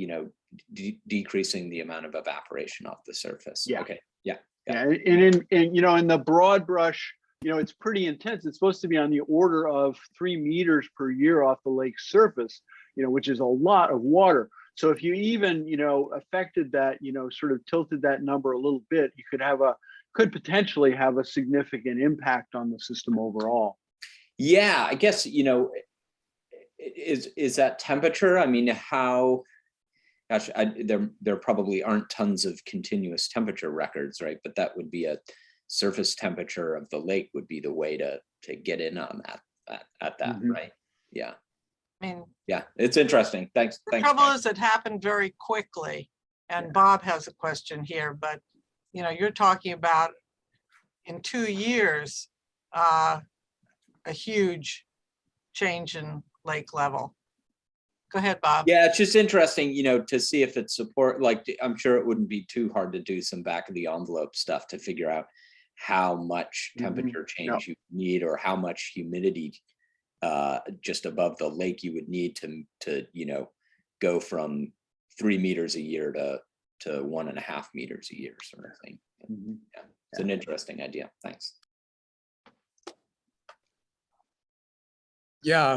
decreasing the amount of evaporation off the surface. Yeah. Okay. Yeah. And in the broad brush, it's pretty intense. It's supposed to be on the order of 3 meters per year off the lake's surface, which is a lot of water. So if you even, affected that, sort of tilted that number a little bit, you could potentially have a significant impact on the system overall. Yeah, I guess, is that temperature? I mean, gosh, there probably aren't tons of continuous temperature records, right? But that would be a surface temperature of the lake would be the way to get in on that, at that, right? Yeah. I mean, Yeah, it's interesting. Thanks. the Thanks. trouble Mike. is it happened very quickly. And Bob has a question here, but you're talking about in 2 years, a huge change in lake level. Go ahead, Bob. Yeah, it's just interesting, to see if it's support, like, I'm sure it wouldn't be too hard to do some back of the envelope stuff to figure out how much temperature change you need, or how much humidity just above the lake you would need to go from 3 meters a year to 1.5 meters a year, sort of thing. Yeah, it's an interesting idea. Thanks. Yeah, I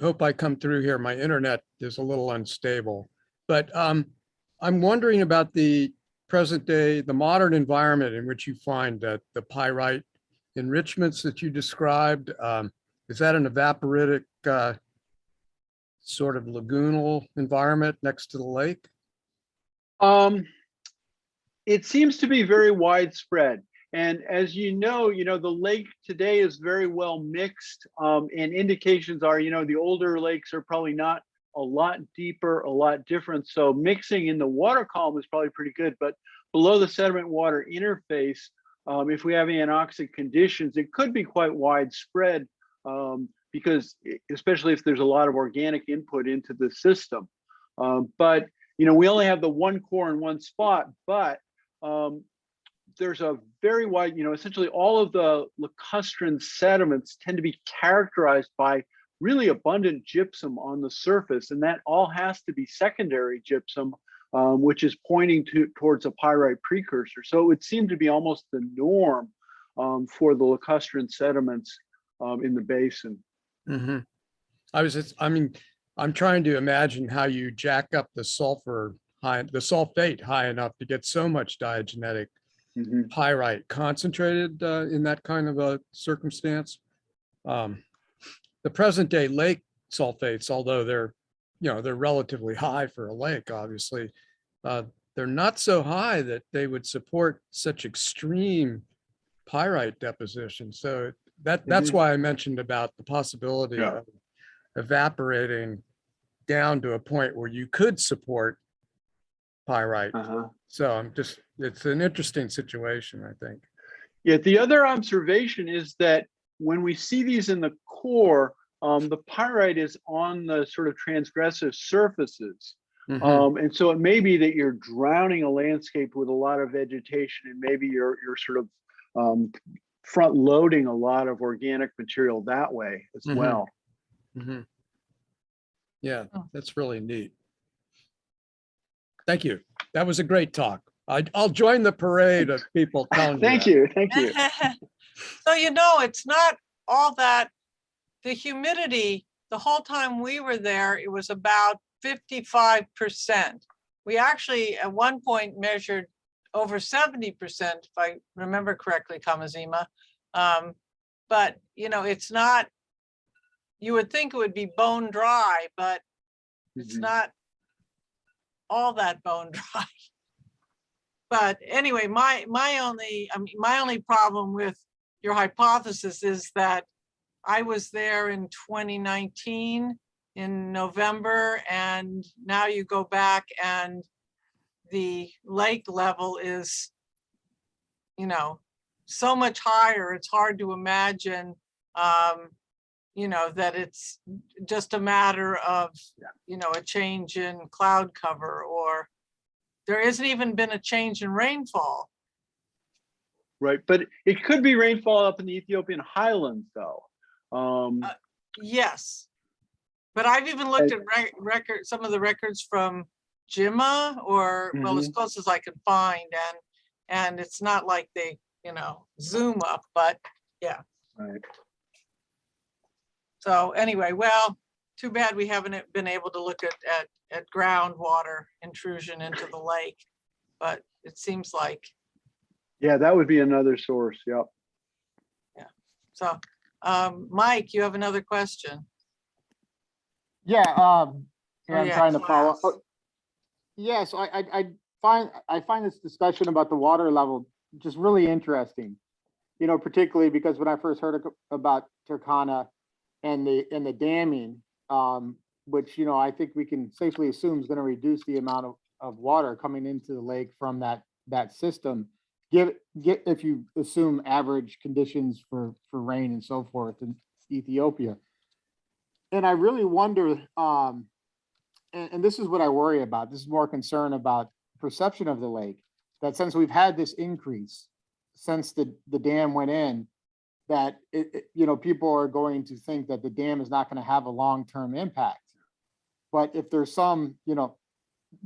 hope I come through here. My internet is a little unstable, but I'm wondering about the present day, the modern environment in which you find that the pyrite enrichments that you described. Is that an evaporitic sort of lagoonal environment next to the lake? It seems to be very widespread. And as you know, the lake today is very well mixed, and indications are, the older lakes are probably not a lot deeper, a lot different. So mixing in the water column is probably pretty good, but below the sediment water interface, if we have anoxic conditions, it could be quite widespread, because especially if there's a lot of organic input into the system. But we only have the one core in one spot, but there's a very wide, essentially all of the lacustrine sediments tend to be characterized by really abundant gypsum on the surface, and that all has to be secondary gypsum, which is pointing towards a pyrite precursor. So it would seem to be almost the norm for the lacustrine sediments in the basin. Mm-hmm. I'm trying to imagine how you jack up the sulfate high enough to get so much diagenetic pyrite concentrated in that kind of a circumstance. The present day lake sulfates, although they're relatively high for a lake, obviously, they're not so high that they would support such extreme pyrite deposition. So that's why I mentioned about the possibility of evaporating down to a point where you could support pyrite. So it's an interesting situation, I think. Yeah, the other observation is that when we see these in the core, the pyrite is on the sort of transgressive surfaces. And so it may be that you're drowning a landscape with a lot of vegetation, and maybe you're sort of front loading a lot of organic material that way as well. Yeah, that's really neat. Thank you. That was a great talk. I'll join the parade of people telling Thank you. Thank you. So, it's not all that, the humidity, the whole time we were there, it was about 55%. We actually at one point measured over 70%, if I remember correctly, Kamazima. But, it's not, you would think it would be bone dry, but it's not all that bone dry. But anyway, my only problem with your hypothesis is that I was there in 2019 in November, and now you go back and the lake level is, so much higher. It's hard to imagine, that it's just a matter of, a change in cloud cover, or there isn't even been a change in rainfall. Right, but it could be rainfall up in the Ethiopian highlands, though. Yes, but I've even looked at some of the records from Jimma, or well, as close as I could find, and it's not like they, zoom up, but yeah. Right. So anyway, well, too bad we haven't been able to look at groundwater intrusion into the lake, but it seems like. Yeah, that would be another source. Yep. Yeah. So, Mike, you have another question? Yeah. I'm yeah, trying to follow class. up. Yes, I find this discussion about the water level just really interesting. Particularly because when I first heard about Turkana and the damming, which, I think we can safely assume is going to reduce the amount of water coming into the lake from that system. If you assume average conditions for rain and so forth in Ethiopia. And I really wonder, and this is what I worry about. This is more concern about perception of the lake, that since we've had this increase since the dam went in, that people are going to think that the dam is not going to have a long-term impact. But if there's some,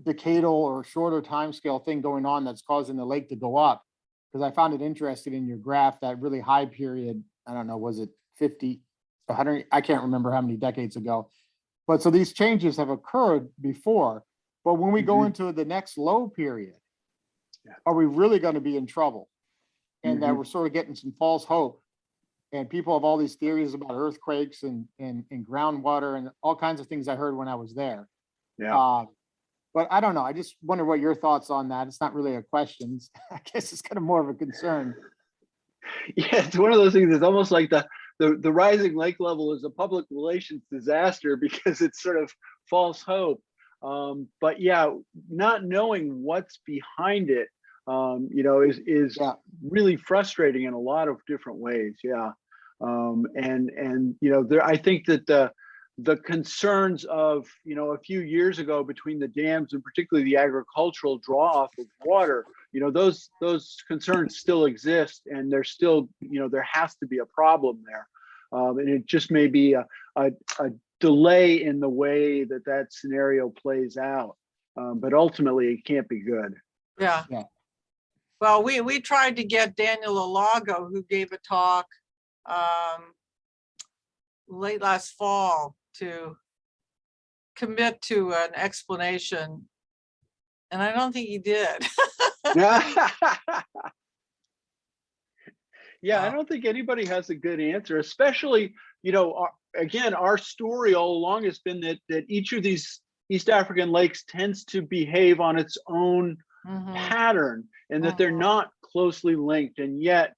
decadal or shorter timescale thing going on that's causing the lake to go up, because I found it interesting in your graph, that really high period, I don't know, was it 50, 100? I can't remember how many decades ago. But so these changes have occurred before, but when we go into the next low period, are we really going to be in trouble? And that we're sort of getting some false hope. And people have all these theories about earthquakes and groundwater and all kinds of things I heard when I was there. Yeah. But I don't know. I just wonder what your thoughts on that. It's not really a question. I guess it's kind of more of a concern. Yeah, it's one of those things. It's almost like the rising lake level is a public relations disaster because it's sort of false hope. But yeah, not knowing what's behind it, is really frustrating in a lot of different ways. Yeah. I think that the concerns of, a few years ago between the dams and particularly the agricultural draw off of water, those concerns still exist, and there's still, there has to be a problem there. And it just may be a delay in the way that scenario plays out. But ultimately it can't be good. Yeah. Well, we tried to get Daniel Alago, who gave a talk late last fall, to commit to an explanation, and I don't think he did. Yeah, I don't think anybody has a good answer, especially, again, our story all along has been that each of these East African lakes tends to behave on its own pattern, and that they're not closely linked. And yet,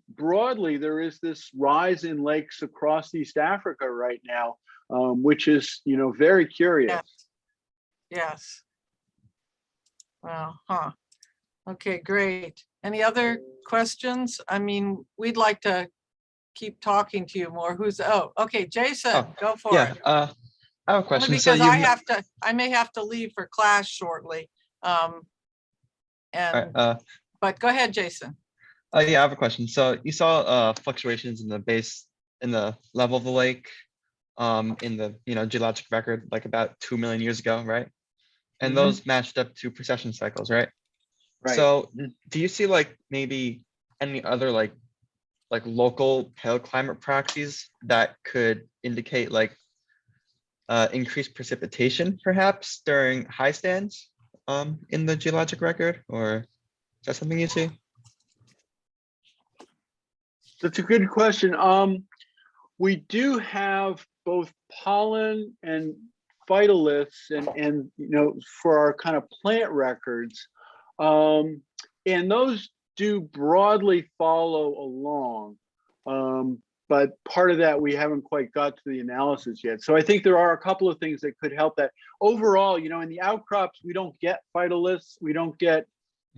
broadly, there is this rise in lakes across East Africa right now, which is, very curious. Yes. Well, okay, great. Any other questions? I mean, we'd like to keep talking to you more. Okay, Jason, go for it. I have a question. Only because I may have to leave for class shortly. But go ahead, Jason. I have a question. So you saw fluctuations in the level of the lake in the geologic record, like about 2 million years ago, right? And those matched up to precession cycles, right? Right. So do you see like maybe any other like local paleoclimate proxies that could indicate like increased precipitation perhaps during high stands in the geologic record, or is that something you see? That's a good question. We do have both pollen and phytoliths and for our kind of plant records. And those do broadly follow along. But part of that, we haven't quite got to the analysis yet. So I think there are a couple of things that could help that. Overall, in the outcrops, we don't get phytoliths, we don't get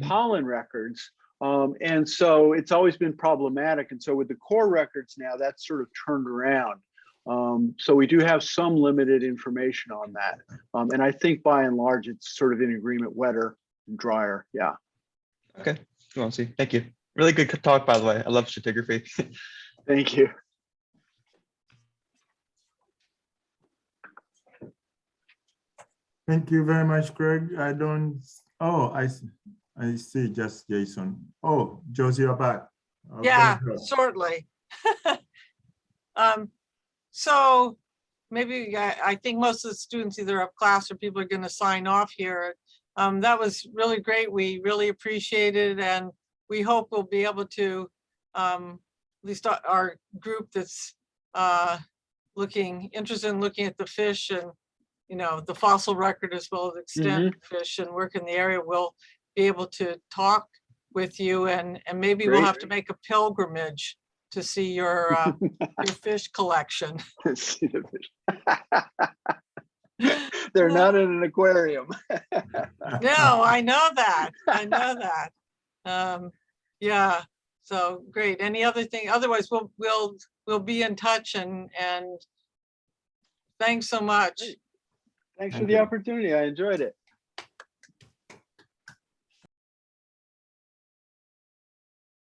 pollen records. And so it's always been problematic. And so with the core records now, that's sort of turned around. So we do have some limited information on that. And I think by and large, it's sort of in agreement, wetter and drier. Yeah. Okay, well, see. Thank you. Really good talk, by the way. I love stratigraphy. Thank you. Thank you very much, Craig. I see just Jason. Oh, Josie, you're back. Yeah, shortly. So maybe I think most of the students either have class or people are going to sign off here. That was really great. We really appreciate it, and we hope we'll be able to, at least our group that's interested in looking at the fish and the fossil record as well as extent fish and work in the area, will be able to talk with you, and maybe we'll have to make a pilgrimage to see your fish collection. See the fish. They're not in an aquarium. No, I know that. I know that. Yeah. So great. Any other thing? Otherwise, we'll be in touch and thanks so much. Thanks for Thank the you. opportunity. I enjoyed it.